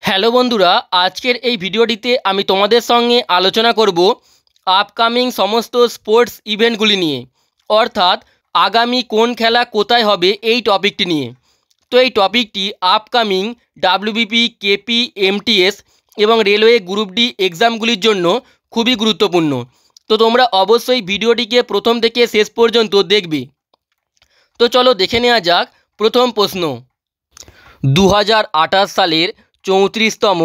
Hello বন্ধুরা, আজকের এই ভিডিওটিতে আমি তোমাদের সঙ্গে আলোচনা করব আপকামিং সমস্ত স্পোর্টস ইভেন্টগুলি নিয়ে, অর্থাৎ আগামী কোন খেলা কোথায় হবে এই টপিকটি নিয়ে। তো এই টপিকটি আপকামিং ডাব্লিউবিপি, কেপি, এমটিএস এবং রেলওয়ে গ্রুপ ডি এক্সামগুলির জন্য খুবই গুরুত্বপূর্ণ। তো তোমরা অবশ্যই ভিডিওটিকে প্রথম থেকে শেষ পর্যন্ত দেখবে। তো চলো দেখে নেওয়া যাক প্রথম প্রশ্ন। 2028 সালের 34তম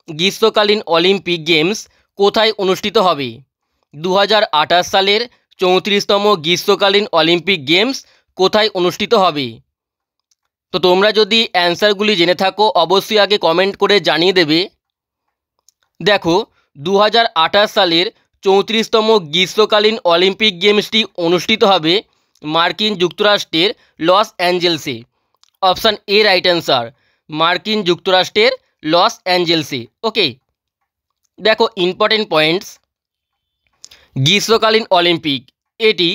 গ্রীষ্মকালীন অলিম্পিক গেমস কোথায় অনুষ্ঠিত হবে? 2028 সালের 34তম গ্রীষ্মকালীন অলিম্পিক গেমস কোথায় অনুষ্ঠিত হবে? তো তোমরা যদি অ্যান্সারগুলি জেনে থাকো অবশ্যই আগে কমেন্ট করে জানিয়ে দেবে। দেখো, 2028 সালের 34তম গ্রীষ্মকালীন অলিম্পিক গেমসটি অনুষ্ঠিত হবে মার্কিন যুক্তরাষ্ট্রের লস অ্যাঞ্জেলসে। অপশান এ রাইট অ্যান্সার, মার্কিন যুক্তরাষ্ট্রের লস অ্যাঞ্জেলসে। ওকে, দেখো ইম্পর্টেন্ট পয়েন্টস। গ্রীষ্মকালীন অলিম্পিক এটি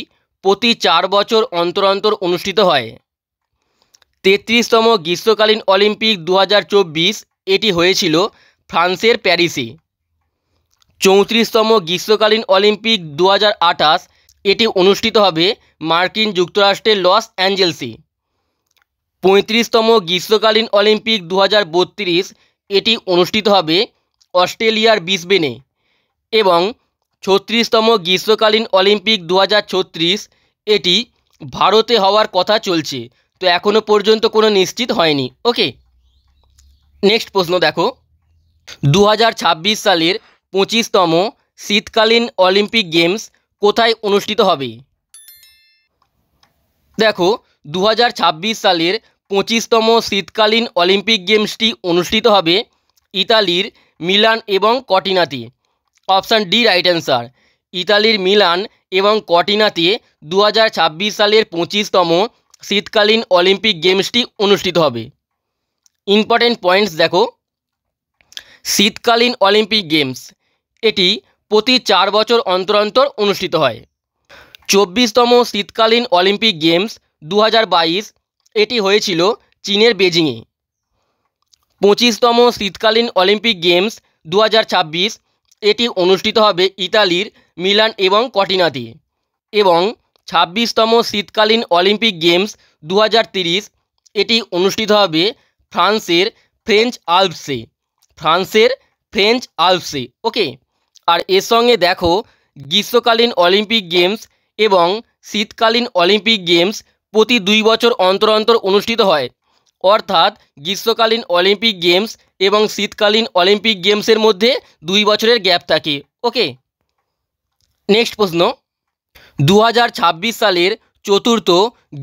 প্রতি 4 বছর অন্তর অন্তর অনুষ্ঠিত হয়। 33তম গ্রীষ্মকালীন অলিম্পিক 2024 এটি হয়েছিল ফ্রান্সের প্যারিসে। 34তম গ্রীষ্মকালীন অলিম্পিক 2028 এটি অনুষ্ঠিত হবে মার্কিন যুক্তরাষ্ট্রের লস অ্যাঞ্জেলসে। 35তম গ্রীষ্মকালীন অলিম্পিক 2032 এটি অনুষ্ঠিত হবে অস্ট্রেলিয়ার ব্রিসবেনে। এবং 36তম গ্রীষ্মকালীন অলিম্পিক 2036 এটি ভারতে হওয়ার কথা চলছে, তো এখনও পর্যন্ত কোনো নিশ্চিত হয়নি। ওকে, নেক্সট প্রশ্ন দেখো, 2026 সালের 25তম শীতকালীন অলিম্পিক গেমস কোথায় অনুষ্ঠিত হবে? দেখো, 2026 সালের 25তম শীতকালীন অলিম্পিক গেমসটি অনুষ্ঠিত হবে ইতালির মিলান এবং কর্টিনাতে। অপশান ডি রাইট অ্যান্সার, ইতালির মিলান এবং কর্টিনাতে 2026 সালের 25তম শীতকালীন অলিম্পিক গেমসটি অনুষ্ঠিত হবে। ইম্পর্টেন্ট পয়েন্টস দেখো, শীতকালীন অলিম্পিক গেমস এটি প্রতি 4 বছর অন্তর অন্তর অনুষ্ঠিত হয়। 24তম শীতকালীন অলিম্পিক গেমস 2022 এটি হয়েছিল চীনের বেজিংয়ে। 25তম শীতকালীন অলিম্পিক গেমস 2026 এটি অনুষ্ঠিত হবে ইতালির মিলান এবং কর্টিনাতে। এবং 26তম শীতকালীন অলিম্পিক গেমস 2030 এটি অনুষ্ঠিত হবে ফ্রান্সের ফ্রেঞ্চ আল্পসে। ওকে, আর এর সঙ্গে দেখো গ্রীষ্মকালীন অলিম্পিক গেমস এবং শীতকালীন অলিম্পিক গেমস প্রতি 2 বছর অন্তর অন্তর অনুষ্ঠিত হয়, অর্থাৎ গ্রীষ্মকালীন অলিম্পিক গেমস এবং শীতকালীন অলিম্পিক গেমসের মধ্যে 2 বছরের গ্যাপ থাকে। ওকে, নেক্সট প্রশ্ন, 2026 সালের 4র্থ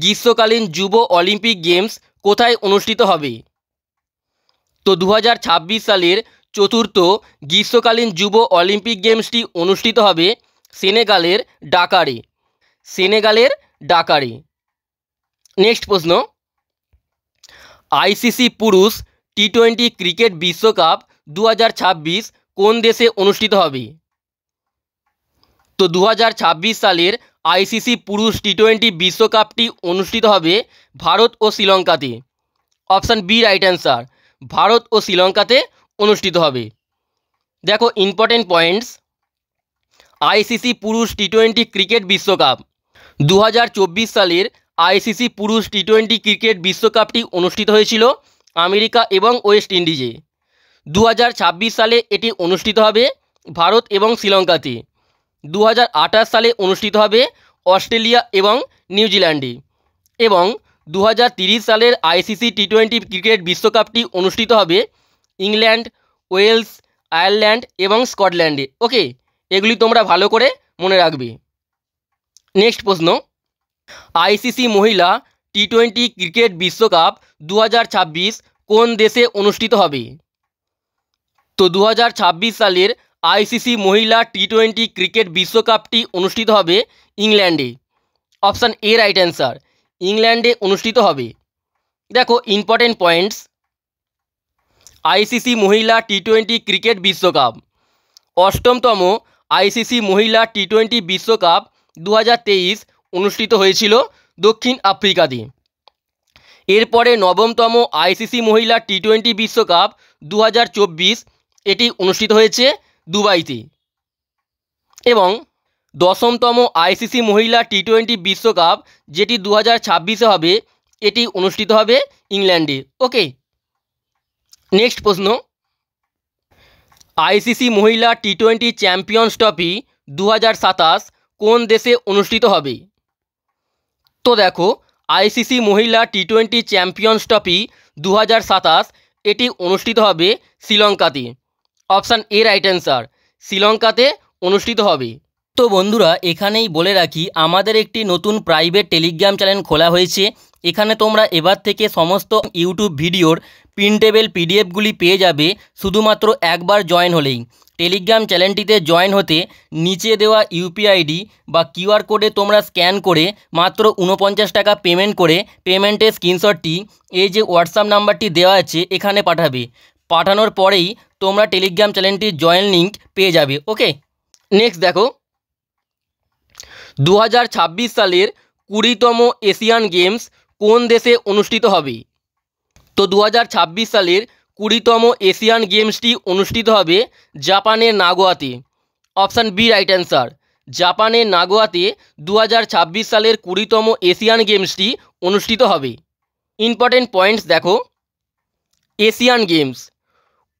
গ্রীষ্মকালীন যুব অলিম্পিক গেমস কোথায় অনুষ্ঠিত হবে? তো 2026 সালের 4র্থ গ্রীষ্মকালীন যুব অলিম্পিক গেমসটি অনুষ্ঠিত হবে সেনেগালের ডাকারে। নেক্সট প্রশ্ন, আইসিসি পুরুষ টি20 ক্রিকেট বিশ্বকাপ 2026 কোন দেশে অনুষ্ঠিত হবে? তো 2026 সালের আইসিসি পুরুষ টি20 বিশ্বকাপটি অনুষ্ঠিত হবে ভারত ও শ্রীলঙ্কাতে। Option B right answer, Bharat ও শ্রীলঙ্কাতে অনুষ্ঠিত হবে। দেখো ইম্পর্টেন্ট পয়েন্টস, আইসিসি পুরুষ টি20 ক্রিকেট বিশ্বকাপ 2024 সালের আইসিসি পুরুষ টি20 ক্রিকেট বিশ্বকাপটি অনুষ্ঠিত হয়েছিল আমেরিকা এবং ওয়েস্ট ইন্ডিজে। 2026 সালে এটি অনুষ্ঠিত হবে ভারত এবং শ্রীলঙ্কাতে। 2028 সালে অনুষ্ঠিত হবে অস্ট্রেলিয়া এবং নিউজিল্যান্ডে। এবং 2030 সালের আইসিসি টি20 ক্রিকেট বিশ্বকাপটি অনুষ্ঠিত হবে ইংল্যান্ড, ওয়েলস, আয়ারল্যান্ড এবং স্কটল্যান্ডে। ওকে, এগুলি তোমরা ভালো করে মনে রাখবে। নেক্সট প্রশ্ন, আইসিসি মহিলা টি20 ক্রিকেট বিশ্বকাপ 2026 কোন দেশে অনুষ্ঠিত হবে? তো 2026 সালের আইসিসি মহিলা টি20 ক্রিকেট বিশ্বকাপটি অনুষ্ঠিত হবে ইংল্যান্ডে। অপশান এ রাইট অ্যান্সার, ইংল্যান্ডে অনুষ্ঠিত হবে। দেখো ইম্পর্টেন্ট পয়েন্টস, আইসিসি মহিলা টি20 ক্রিকেট বিশ্বকাপ 8মতম আইসিসি মহিলা টি20 বিশ্বকাপ 2023 অনুষ্ঠিত হয়েছিল দক্ষিণ আফ্রিকাতে। এরপরে নবমতম আইসিসি মহিলা টি-20 বিশ্বকাপ 2024 এটি অনুষ্ঠিত হয়েছে দুবাইতে। এবং দশমতম আইসিসি মহিলা টি-20 বিশ্বকাপ যেটি 2026-এ হবে, এটি অনুষ্ঠিত হবে ইংল্যান্ডে। ওকে, নেক্সট প্রশ্ন, আইসিসি মহিলা টি-20 চ্যাম্পিয়ন্স ট্রফি 2027 কোন দেশে অনুষ্ঠিত হবে? তো দেখো, আইসিসি মহিলা টি-20 চ্যাম্পিয়ন্স ট্রফি 2027 এটি অনুষ্ঠিত হবে শ্রীলঙ্কাতে। অপশান এ রাইট অ্যান্সার, শ্রীলঙ্কাতে অনুষ্ঠিত হবে। তো বন্ধুরা, এখানেই বলে রাখি, আমাদের একটি নতুন প্রাইভেট টেলিগ্রাম চ্যানেল খোলা হয়েছে। এখানে তোমরা এবার থেকে সমস্ত ইউটিউব ভিডিওর প্রিন্টেবল পিডিএফগুলি পেয়ে যাবে শুধুমাত্র একবার জয়েন হলেই। টেলিগ্রাম চ্যানেলটিতে জয়েন হতে নিচে দেওয়া ইউপিআইডি বা কিউআর কোডে তোমরা স্ক্যান করে মাত্র 49 টাকা পেমেন্ট করে পেমেন্টের স্ক্রিনশটটি এই যে হোয়াটসঅ্যাপ নাম্বারটি দেওয়া আছে এখানে পাঠাবে। পাঠানোর পরেই তোমরা টেলিগ্রাম চ্যানেলটির জয়েন লিঙ্ক পেয়ে যাবে। ওকে, নেক্সট দেখো, 2026 সালের 20তম এশিয়ান গেমস কোন দেশে অনুষ্ঠিত হবে? তো 2026 সালের 20তম এশিয়ান গেমসটি অনুষ্ঠিত হবে জাপানের নাগোয়াতে। অপশান বি রাইট অ্যান্সার, জাপানের নাগোয়াতে 2026 সালের 20তম এশিয়ান গেমসটি অনুষ্ঠিত হবে। ইম্পর্টেন্ট পয়েন্টস দেখো, এশিয়ান গেমস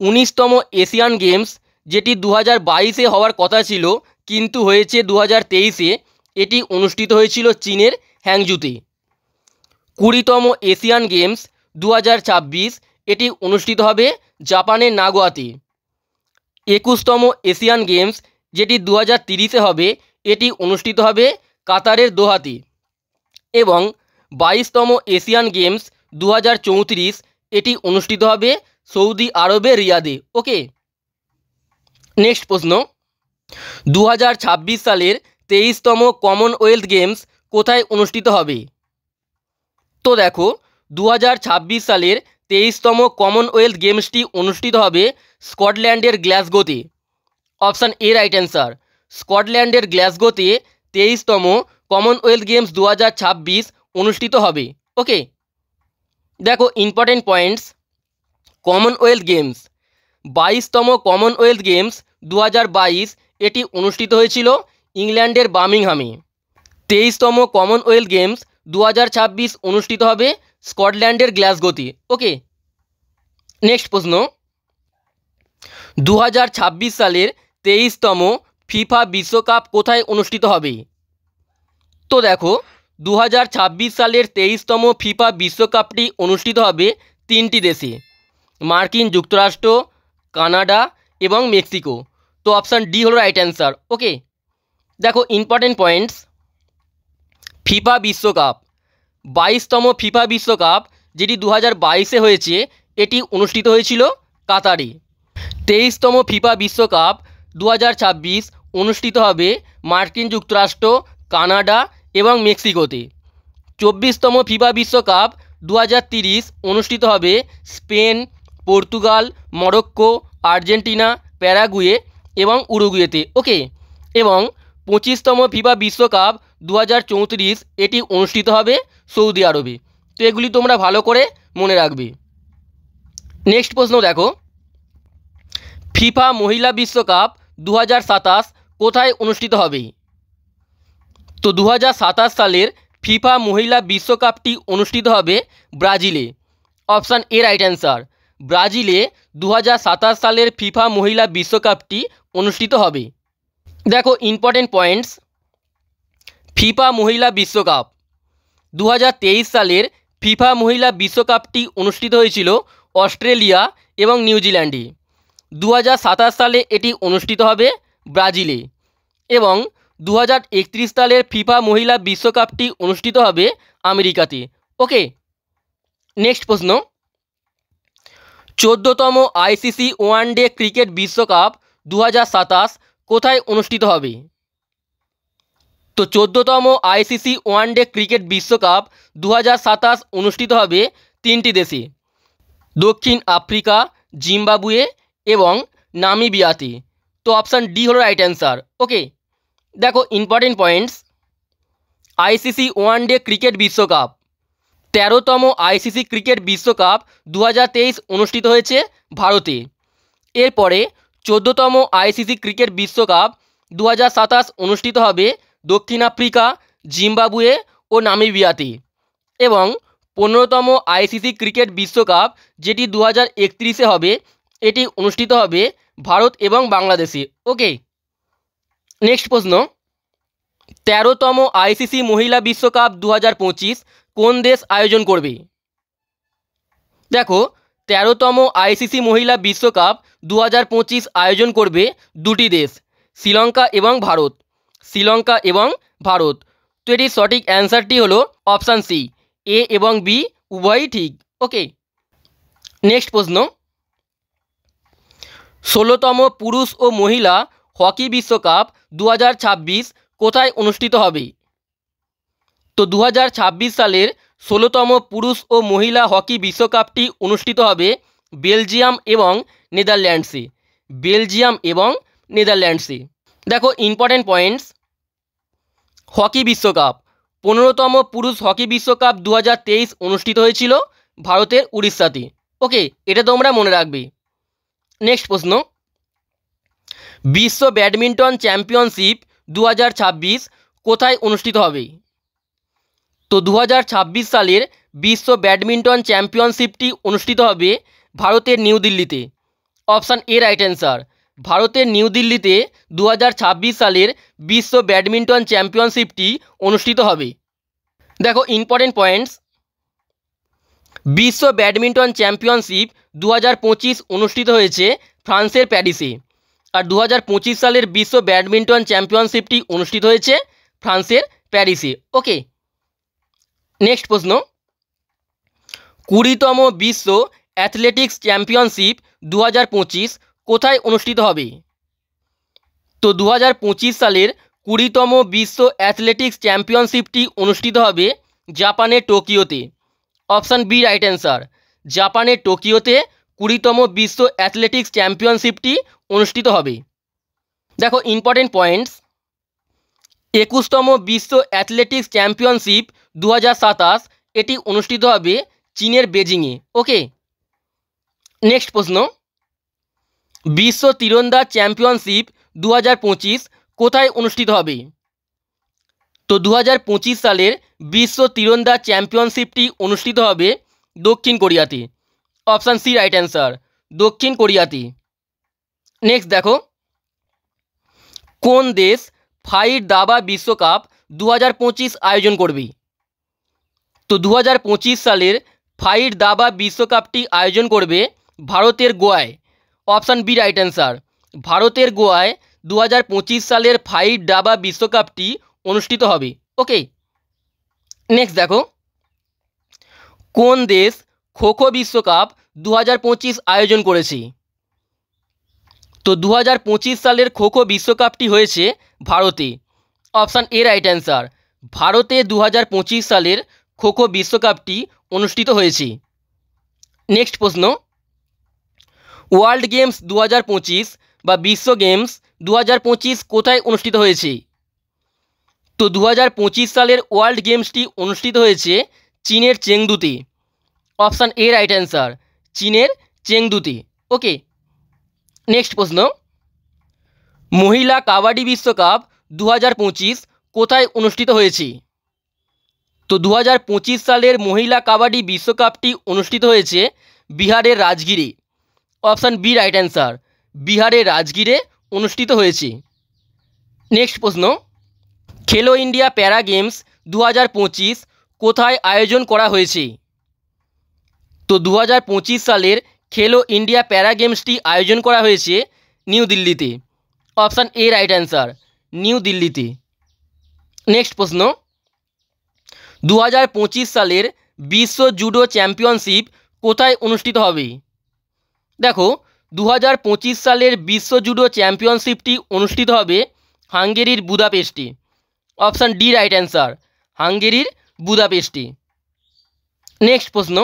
19তম এশিয়ান গেমস যেটি 2022-এ হওয়ার কথা ছিল কিন্তু হয়েছে 2023-এ, এটি অনুষ্ঠিত হয়েছিল চীনের হ্যাংজুতে। 20তম এশিয়ান গেমস 2026 এটি অনুষ্ঠিত হবে জাপানের নাগোয়াতে। 21তম এশিয়ান গেমস যেটি 2030-এ হবে, এটি অনুষ্ঠিত হবে কাতারের দোহাতে। এবং 22তম এশিয়ান গেমস 2034 এটি অনুষ্ঠিত হবে সৌদি আরবের রিয়াদে। ওকে, নেক্সট প্রশ্ন, 2026 সালের 23তম কমনওয়েলথ গেমস কোথায় অনুষ্ঠিত হবে? তো দেখো, 2026 সালের 23তম কমনওয়েলথ গেমসটি অনুষ্ঠিত হবে স্কটল্যান্ডের গ্লাসগোতে। অপশান এ রাইট অ্যান্সার, স্কটল্যান্ডের গ্লাসগোতে 23তম কমনওয়েলথ গেমস 2026 অনুষ্ঠিত হবে। ওকে, দেখো ইম্পর্টেন্ট পয়েন্টস, কমনওয়েলথ গেমস 22তম কমনওয়েলথ গেমস 2022 এটি অনুষ্ঠিত হয়েছিল ইংল্যান্ডের বার্মিংহামে। 23তম কমনওয়েলথ গেমস 2026 অনুষ্ঠিত হবে স্কটল্যান্ডের গ্লাসগোতে। ওকে, নেক্সট প্রশ্ন, 2026 সালের 23তম ফিফা বিশ্বকাপ কোথায় অনুষ্ঠিত হবে? তো দেখো, 2026 সালের 23তম ফিফা বিশ্বকাপটি অনুষ্ঠিত হবে 3টি দেশে, মার্কিন যুক্তরাষ্ট্র, কানাডা এবং মেক্সিকো। তো অপশান ডি হলো রাইট অ্যান্সার। ওকে, দেখো ইম্পর্টেন্ট পয়েন্টস, ফিফা বিশ্বকাপ 22তম ফিফা বিশ্বকাপ যেটি 2022-এ হয়েছে, এটি অনুষ্ঠিত হয়েছিল কাতারে। 23তম ফিফা বিশ্বকাপ 2026 অনুষ্ঠিত হবে মার্কিন যুক্তরাষ্ট্র, কানাডা এবং মেক্সিকোতে। 24তম ফিফা বিশ্বকাপ 2030 অনুষ্ঠিত হবে Spain, Portugal, Morocco, Argentina, Paraguay এবং উরুগুয়েতে। ওকে, এবং 25তম ফিফা বিশ্বকাপ 2034 এটি অনুষ্ঠিত হবে সৌদি আরবে। তো এগুলি তোমরা ভালো করে মনে রাখবে। নেক্সট প্রশ্ন দেখো, ফিফা মহিলা বিশ্বকাপ 2027 কোথায় অনুষ্ঠিত হবে? তো 2027 সালের ফিফা মহিলা বিশ্বকাপটি অনুষ্ঠিত হবে ব্রাজিলে। অপশান এ রাইট অ্যান্সার, ব্রাজিলে 2027 সালের ফিফা মহিলা বিশ্বকাপটি অনুষ্ঠিত হবে। দেখো ইম্পর্টেন্ট পয়েন্টস, ফিফা মহিলা বিশ্বকাপ 2023 সালের ফিফা মহিলা বিশ্বকাপটি অনুষ্ঠিত হয়েছিল অস্ট্রেলিয়া এবং নিউজিল্যান্ডে। 2027 সালে এটি অনুষ্ঠিত হবে ব্রাজিলে। এবং 2031 সালের ফিফা মহিলা বিশ্বকাপটি অনুষ্ঠিত হবে আমেরিকাতে। ওকে, নেক্সট প্রশ্ন, 14তম আইসিসি ওয়ানডে ক্রিকেট বিশ্বকাপ 2027 কোথায় অনুষ্ঠিত হবে? তো 14তম আইসিসি ওয়ানডে ক্রিকেট বিশ্বকাপ 2027 অনুষ্ঠিত হবে 3টি দেশে, দক্ষিণ আফ্রিকা, জিম্বাবুয়ে এবং নামিবিয়াতে। তো অপশান ডি হলো রাইট অ্যান্সার। ওকে, দেখো important points, ICC one day cricket বিশ্বকাপ 13তম আইসিসি ক্রিকেট বিশ্বকাপ 2023 অনুষ্ঠিত হয়েছে ভারতে। এরপরে 14তম আইসিসি ক্রিকেট বিশ্বকাপ 2027 অনুষ্ঠিত হবে দক্ষিণ আফ্রিকা, জিম্বাবুয়ে ও নামিবিয়াতে। এবং 15তম আইসিসি ক্রিকেট বিশ্বকাপ যেটি 2031-এ হবে, এটি অনুষ্ঠিত হবে ভারত এবং বাংলাদেশে। ওকে, নেক্সট প্রশ্ন, 13তম আইসিসি মহিলা বিশ্বকাপ 2025 কোন দেশ আয়োজন করবে? দেখো, 13তম আইসিসি মহিলা বিশ্বকাপ 2025 আয়োজন করবে দুটি দেশ, শ্রীলঙ্কা এবং ভারত। শ্রীলঙ্কা এবং ভারত। তো এটির সঠিক অ্যান্সারটি হলো অপশান সি, এ এবং বি উভয়ই ঠিক। ওকে, নেক্সট প্রশ্ন, 16তম পুরুষ ও মহিলা হকি বিশ্বকাপ 2026 কোথায় অনুষ্ঠিত হবে? তো 2026 সালের 16তম পুরুষ ও মহিলা হকি বিশ্বকাপটি অনুষ্ঠিত হবে বেলজিয়াম এবং নেদারল্যান্ডসে। বেলজিয়াম এবং নেদারল্যান্ডসে। দেখো, ইম্পর্টেন্ট পয়েন্টস, হকি বিশ্বকাপ, 15তম পুরুষ হকি বিশ্বকাপ 2023 অনুষ্ঠিত হয়েছিল ভারতের উড়িষ্যাতে। ওকে, এটা তোমরা মনে রাখবে। নেক্সট প্রশ্ন, বিশ্ব ব্যাডমিন্টন চ্যাম্পিয়নশিপ 2026 কোথায় অনুষ্ঠিত হবে? তো 2026 সালের বিশ্ব ব্যাডমিন্টন চ্যাম্পিয়নশিপটি অনুষ্ঠিত হবে ভারতের নিউ দিল্লিতে। Option A right answer. ভারতের নিউ দিল্লিতে 2026 সালের বিশ্ব ব্যাডমিন্টন চ্যাম্পিয়নশিপটি অনুষ্ঠিত হবে। দেখো, ইম্পর্টেন্ট পয়েন্টস, বিশ্ব ব্যাডমিন্টন চ্যাম্পিয়নশিপ 2025 অনুষ্ঠিত হয়েছে ফ্রান্সের প্যারিসে। আর 2025 সালের বিশ্ব ব্যাডমিন্টন চ্যাম্পিয়নশিপটি অনুষ্ঠিত হয়েছে ফ্রান্সের প্যারিসে। ওকে, নেক্সট প্রশ্ন, 20তম বিশ্ব অ্যাথলেটিক্স চ্যাম্পিয়নশিপ 2025 কোথায় অনুষ্ঠিত হবে? তো 2025 সালের 20তম বিশ্ব অ্যাথলেটিক্স চ্যাম্পিয়নশিপটি অনুষ্ঠিত হবে জাপানের টোকিওতে। Option B right answer. জাপানের টোকিওতে 20তম বিশ্ব অ্যাথলেটিক্স চ্যাম্পিয়নশিপটি অনুষ্ঠিত হবে। দেখো, ইম্পর্টেন্ট পয়েন্টস, 21তম বিশ্ব অ্যাথলেটিক্স চ্যাম্পিয়নশিপ 2027 এটি অনুষ্ঠিত হবে চীনের বেজিংয়ে। ওকে, নেক্সট প্রশ্ন, বিশ্ব তীরন্দাজ চ্যাম্পিয়নশিপ 2025 কোথায় অনুষ্ঠিত হবে? তো 2025 সালের বিশ্ব তীরন্দাজ চ্যাম্পিয়নশিপটি অনুষ্ঠিত হবে দক্ষিণ কোরিয়াতে। অপশান সি রাইট অ্যান্সার, দক্ষিণ কোরিয়াতে। নেক্সট দেখো, কোন দেশ ফাইট দাবা বিশ্বকাপ 2025 আয়োজন করবে? তো 2025 সালের ফাইট দাবা বিশ্বকাপটি আয়োজন করবে ভারতের গোয়ায়। Option B right answer. ভারতের গোয়ায় 2025 সালের ফাইট দাবা বিশ্বকাপটি অনুষ্ঠিত হবে। ওকে, নেক্সট দেখো, কোন দেশ খো খো বিশ্বকাপ 2025 আয়োজন করেছে? তো 2025 সালের খো খো বিশ্বকাপটি হয়েছে ভারতে। Option A right answer. ভারতে 2025 সালের খো খো বিশ্বকাপটি অনুষ্ঠিত হয়েছে। নেক্সট প্রশ্ন, ওয়ার্ল্ড গেমস 2025 বা বিশ্ব গেমস 2025 কোথায় অনুষ্ঠিত হয়েছে? তো 2025 সালের ওয়ার্ল্ড গেমসটি অনুষ্ঠিত হয়েছে চীনের চেংদুতে। অপশান এ রাইট অ্যান্সার, চীনের চেংদুতে। ওকে, নেক্সট প্রশ্ন, মহিলা কাবাডি বিশ্বকাপ 2025 কোথায় অনুষ্ঠিত হয়েছে? তো 2025 সালের মহিলা কাবাডি বিশ্বকাপটি অনুষ্ঠিত হয়েছে বিহারের রাজগীরে। অপশান বি রাইট অ্যান্সার, বিহারের রাজগীরে অনুষ্ঠিত হয়েছে। নেক্সট প্রশ্ন, খেলো ইন্ডিয়া প্যারা গেমস 2025 কোথায় আয়োজন করা হয়েছে? তো 2025 সালের খেলো ইন্ডিয়া প্যারা গেমসটি আয়োজন করা হয়েছে নিউ দিল্লিতে। Option A right answer, new দিল্লিতে। নেক্সট প্রশ্ন, 2025 সালের বিশ্ব জুডো চ্যাম্পিয়নশিপ কোথায় অনুষ্ঠিত হবে? দেখো, 2025 সালের বিশ্ব জুডো চ্যাম্পিয়নশিপটি অনুষ্ঠিত হবে হাঙ্গেরির বুদাপেস্টে। অপশান ডি রাইট অ্যান্সার, হাঙ্গেরির বুদাপেস্টে। নেক্সট প্রশ্ন,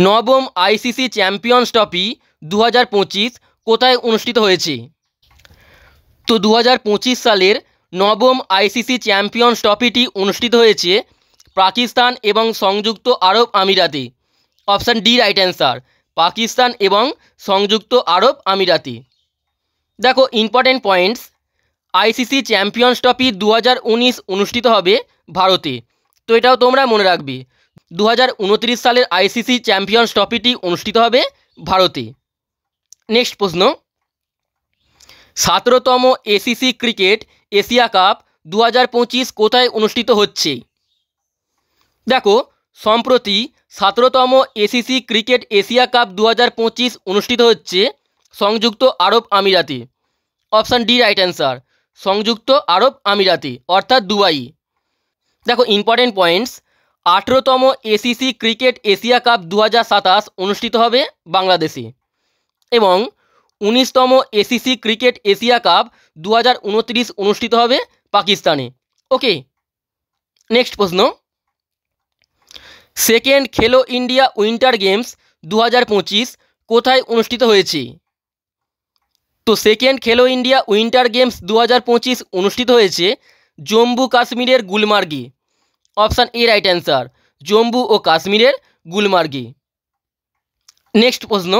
নবম আইসিসি চ্যাম্পিয়ন্স ট্রফি 2025 কোথায় অনুষ্ঠিত হয়েছে? তো 2025 সালের নবম আইসিসি চ্যাম্পিয়ন্স ট্রফিটি অনুষ্ঠিত হয়েছে পাকিস্তান এবং সংযুক্ত আরব আমিরাতে। Option D right answer, Pakistan এবং সংযুক্ত আরব আমিরাতে। দেখো important points, ICC champions trophy 2019 অনুষ্ঠিত হবে ভারতে। তো এটাও তোমরা মনে রাখবে, 2029 সালের আইসিসি চ্যাম্পিয়ন্স ট্রফিটি অনুষ্ঠিত হবে ভারতে। নেক্সট প্রশ্ন, 17তম এসিসি ক্রিকেট এশিয়া কাপ 2025 কোথায় অনুষ্ঠিত হচ্ছে? দেখো সম্প্রতি 17তম এসিসি ক্রিকেট এশিয়া কাপ 2025 অনুষ্ঠিত হচ্ছে সংযুক্ত আরব আমিরাতে। অপশান ডি রাইট অ্যান্সার, সংযুক্ত আরব আমিরাতে অর্থাৎ দুবাই। দেখো ইম্পর্টেন্ট পয়েন্টস, 18তম এসিসি ক্রিকেট এশিয়া কাপ 2027 অনুষ্ঠিত হবে বাংলাদেশে এবং 19তম এসিসি ক্রিকেট এশিয়া কাপ 2029 অনুষ্ঠিত হবে পাকিস্তানে। ওকে, নেক্সট প্রশ্ন, second Khelo India winter games 2025 কোথায় অনুষ্ঠিত হয়েছে? তো second Khelo India winter games 2025 অনুষ্ঠিত হয়েছে জম্মু কাশ্মীরের গুলমার্গে। Option A right answer, Jammu ও কাশ্মীরের গুলমার্গে। নেক্সট প্রশ্ন,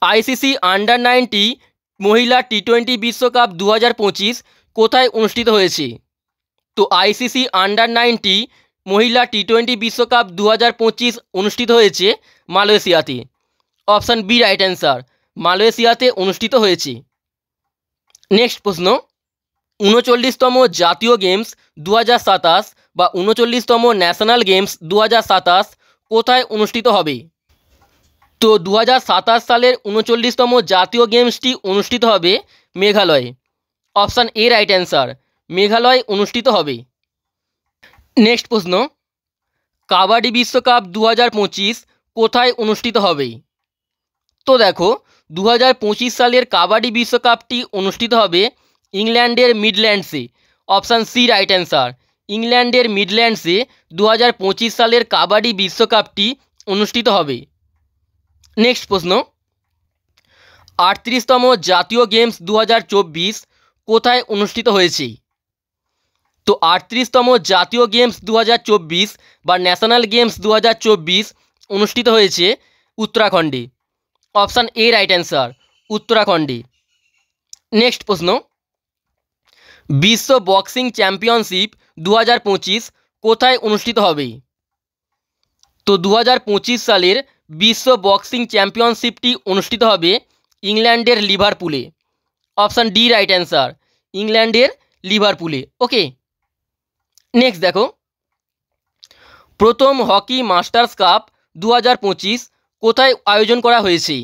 আইসিসি আন্ডার 90 মহিলা টি20 বিশ্বকাপ 2025 কোথায় অনুষ্ঠিত হয়েছে? তো আইসিসি আন্ডার 90 মহিলা টি20 বিশ্বকাপ 2025 অনুষ্ঠিত হয়েছে মালয়েশিয়াতে। অপশান বি রাইট অ্যান্সার, মালয়েশিয়াতে অনুষ্ঠিত হয়েছে। নেক্সট প্রশ্ন, 39তম জাতীয় গেমস 2027 বা 39তম ন্যাশনাল গেমস 2027 কোথায় অনুষ্ঠিত হবে? তো 2027 সালের 39তম জাতীয় গেমসটি অনুষ্ঠিত হবে মেঘালয়ে। অপশান এ রাইট অ্যান্সার, মেঘালয়ে অনুষ্ঠিত হবে। নেক্সট প্রশ্ন, কাবাডি বিশ্বকাপ 2025 কোথায় অনুষ্ঠিত হবে? তো দেখো 2025 সালের কাবাডি বিশ্বকাপটি অনুষ্ঠিত হবে ইংল্যান্ডের মিডল্যান্ডসে। অপশান সি রাইট অ্যান্সার, ইংল্যান্ডের মিডল্যান্ডসে 2025 সালের কাবাডি বিশ্বকাপটি অনুষ্ঠিত হবে। নেক্সট প্রশ্ন, 38তম জাতীয় গেমস 2024 কোথায় অনুষ্ঠিত হয়েছে? তো 38তম জাতীয় গেমস 2024 বা ন্যাশনাল গেমস 2024 অনুষ্ঠিত হয়েছে উত্তরাখণ্ডে। অপশান এ রাইট অ্যান্সার, উত্তরাখণ্ডে। নেক্সট প্রশ্ন, বিশ্ব বক্সিং চ্যাম্পিয়নশিপ 2025 কোথায় অনুষ্ঠিত হবে? তো 2025 সালের বিশ্ব বক্সিং চ্যাম্পিয়নশিপটি অনুষ্ঠিত হবে ইংল্যান্ডের লিভারপুলে। অপশান ডি রাইট অ্যান্সার, ইংল্যান্ডের লিভারপুলে। ওকে, নেক্সট দেখো, প্রথম হকি মাস্টার্স কাপ 2025 কোথায় আয়োজন করা হয়েছে?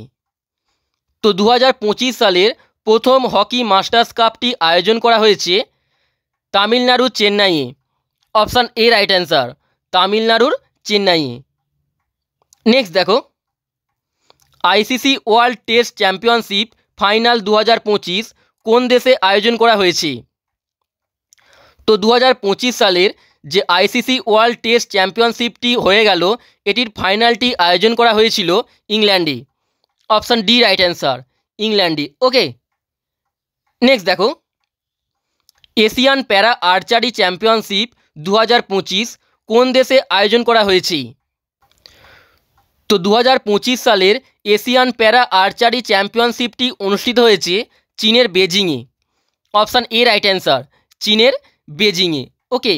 তো 2025 সালের প্রথম হকি মাস্টার্স কাপটি আয়োজন করা হয়েছে তামিলনাড়ুর চেন্নাইয়ে। অপশান এ রাইট অ্যান্সার, তামিলনাড়ুর চেন্নাইয়ে। নেক্সট দেখো, ICC world test championship final 2025 কোন দেশে আয়োজন করা হয়েছে? তো 2025 সালের যে আইসিসি ওয়ার্ল্ড টেস্ট চ্যাম্পিয়নশিপটি হয়ে গেল, এটির ফাইনালটি আয়োজন করা হয়েছিল ইংল্যান্ডে। অপশান ডি রাইট অ্যান্সার, ইংল্যান্ডে। ওকে, নেক্সট দেখো, এশিয়ান প্যারা আর্চারি চ্যাম্পিয়নশিপ 2025 কোন দেশে আয়োজন করা হয়েছে? তো 2025 সালের এশিয়ান প্যারা আর্চারি চ্যাম্পিয়নশিপটি অনুষ্ঠিত হয়েছে চীনের বেজিংয়ে। অপশান এ রাইট অ্যান্সার, চীনের বেজিংয়ে। ওকে,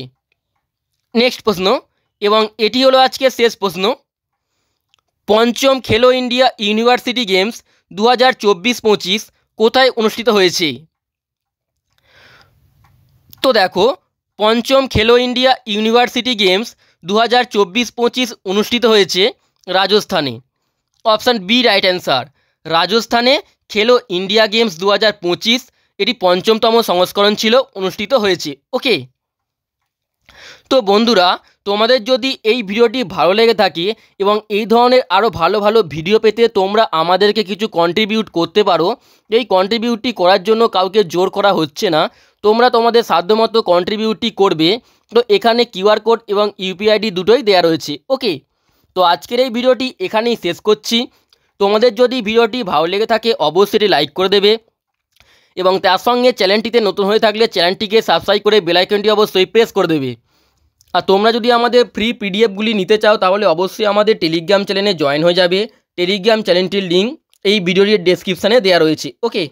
নেক্সট প্রশ্ন এবং এটি হলো আজকে শেষ প্রশ্ন, পঞ্চম খেলো ইন্ডিয়া ইউনিভার্সিটি গেমস 2024-25 কোথায় অনুষ্ঠিত হয়েছে? তো দেখো পঞ্চম খেলো ইন্ডিয়া ইউনিভার্সিটি গেমস 2024-25 অনুষ্ঠিত হয়েছে রাজস্থানে। অপশান বি রাইট অ্যান্সার, রাজস্থানে খেলো ইন্ডিয়া গেমস 2025 এটি পঞ্চমতম সংস্করণ ছিল, অনুষ্ঠিত হয়েছে। ওকে, তো বন্ধুরা তোমাদের যদি এই ভিডিওটি ভালো লেগে থাকে এবং এই ধরনের আরও ভালো ভালো ভিডিও পেতে তোমরা আমাদেরকে কিছু কন্ট্রিবিউট করতে পারো। এই কন্ট্রিবিউটটি করার জন্য কাউকে জোর করা হচ্ছে না, তোমরা তোমাদের সাধ্যমতো কন্ট্রিবিউটটি করবে। তো এখানে কিউআর কোড এবং ইউপিআইডি দুটোই দেওয়া রয়েছে। ওকে, তো আজকের এই ভিডিওটি এখানেই শেষ করছি। তোমাদের যদি ভিডিওটি ভালো লেগে থাকে অবশ্যই লাইক করে দেবে এবং তার সঙ্গে চ্যানেলটিতে নতুন হয়ে থাকলে চ্যানেলটিকে সাবস্ক্রাইব করে বেল আইকনটি অবশ্যই প্রেস করে দেবে। আর তোমরা যদি আমাদের ফ্রি পিডিএফগুলি নিতে চাও তাহলে অবশ্যই আমাদের টেলিগ্রাম চ্যানেলে জয়েন হয়ে যাবে। টেলিগ্রাম চ্যানেলটির লিঙ্ক এই ভিডিওর ডেসক্রিপশানে দেওয়া রয়েছে। ওকে।